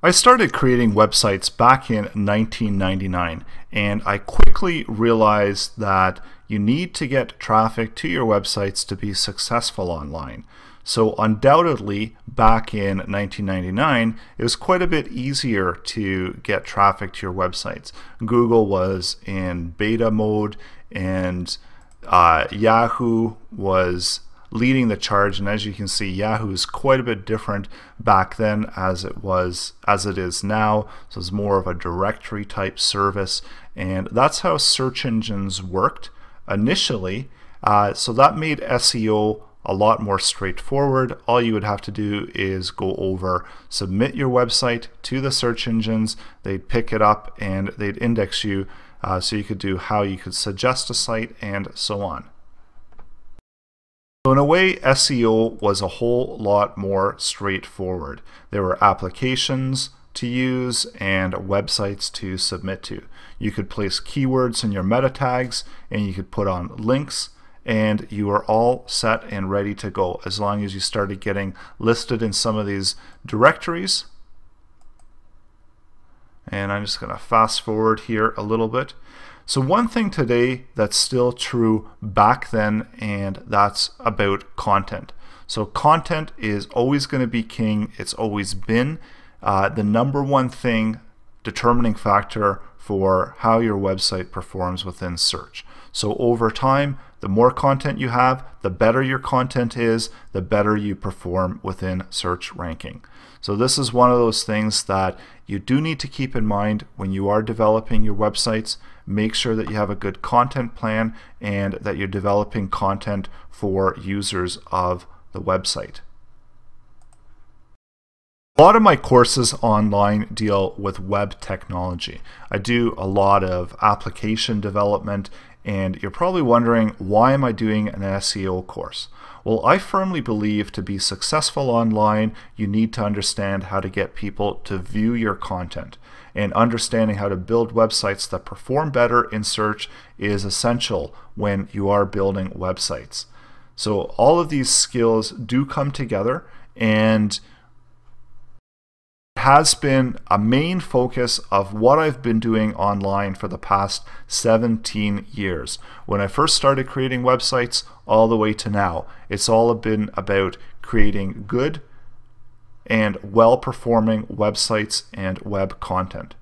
I started creating websites back in 1999, and I quickly realized that you need to get traffic to your websites to be successful online. So undoubtedly, back in 1999, it was quite a bit easier to get traffic to your websites. Google was in beta mode, and Yahoo was leading the charge, and as you can see, Yahoo is quite a bit different back then as it is now. So it's more of a directory type service, and that's how search engines worked initially. So that made SEO a lot more straightforward. All you would have to do is go over, submit your website to the search engines, they'd pick it up and they'd index you, so you could do how you could suggest a site and so on. So in a way, SEO was a whole lot more straightforward. There were applications to use and websites to submit to. You could place keywords in your meta tags, and you could put on links, and you are all set and ready to go as long as you started getting listed in some of these directories. And I'm just going to fast forward here a little bit. So one thing today that's still true back then, and that's about content. So content is always going to be king. It's always been the number one thing, determining factor for how your website performs within search. So over time, the more content you have, the better your content is, the better you perform within search ranking. So this is one of those things that you do need to keep in mind when you are developing your websites. Make sure that you have a good content plan and that you're developing content for users of the website. A lot of my courses online deal with web technology. I do a lot of application development, and you're probably wondering, why am I doing an SEO course? Well, I firmly believe to be successful online, you need to understand how to get people to view your content. And understanding how to build websites that perform better in search is essential when you are building websites. So all of these skills do come together, and has been a main focus of what I've been doing online for the past 17 years. When I first started creating websites all the way to now, it's all been about creating good and well-performing websites and web content.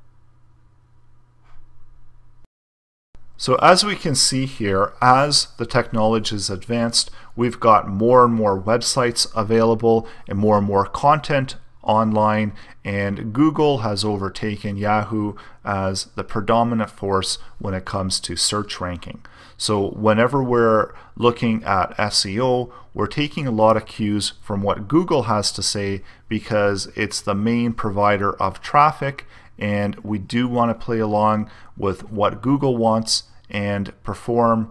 So as we can see here, as the technology has advanced, we've got more and more websites available and more content online, and Google has overtaken Yahoo as the predominant force when it comes to search ranking. So whenever we're looking at SEO, we're taking a lot of cues from what Google has to say, because it's the main provider of traffic, and we do want to play along with what Google wants and perform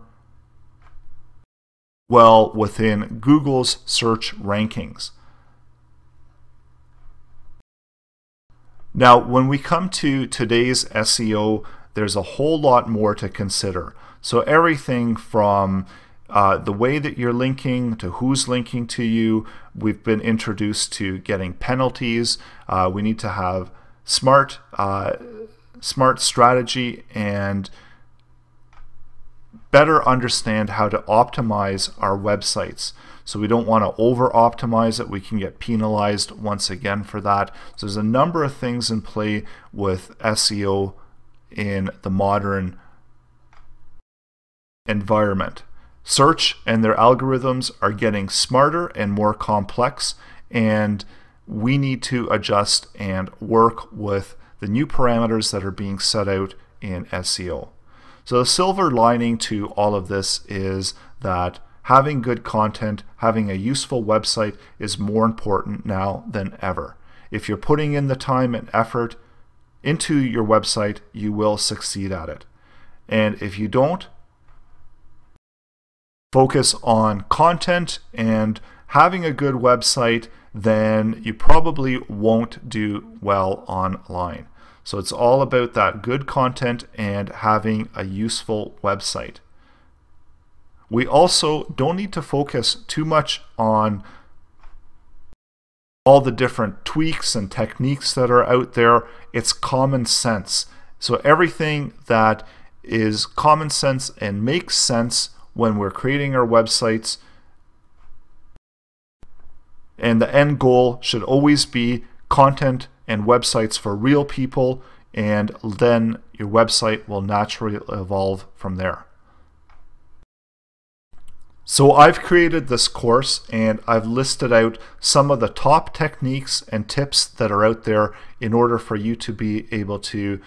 well within Google's search rankings. Now, when we come to today's SEO, there's a whole lot more to consider. So everything from the way that you're linking to who's linking to you. We've been introduced to getting penalties. We need to have smart strategy and better understand how to optimize our websites. So we don't want to over optimize it. We can get penalized once again for that. So there's a number of things in play with SEO in the modern environment. Search and their algorithms are getting smarter and more complex, and we need to adjust and work with the new parameters that are being set out in SEO. So the silver lining to all of this is that having good content, having a useful website is more important now than ever. If you're putting in the time and effort into your website, you will succeed at it. And if you don't, focus on content and having a good website, then you probably won't do well online. So it's all about that good content and having a useful website. We also don't need to focus too much on all the different tweaks and techniques that are out there. It's common sense. So everything that is common sense and makes sense when we're creating our websites, and the end goal should always be content and websites for real people, and then your website will naturally evolve from there. So I've created this course and I've listed out some of the top techniques and tips that are out there in order for you to be able to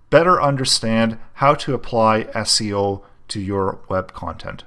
better understand how to apply SEO to your web content.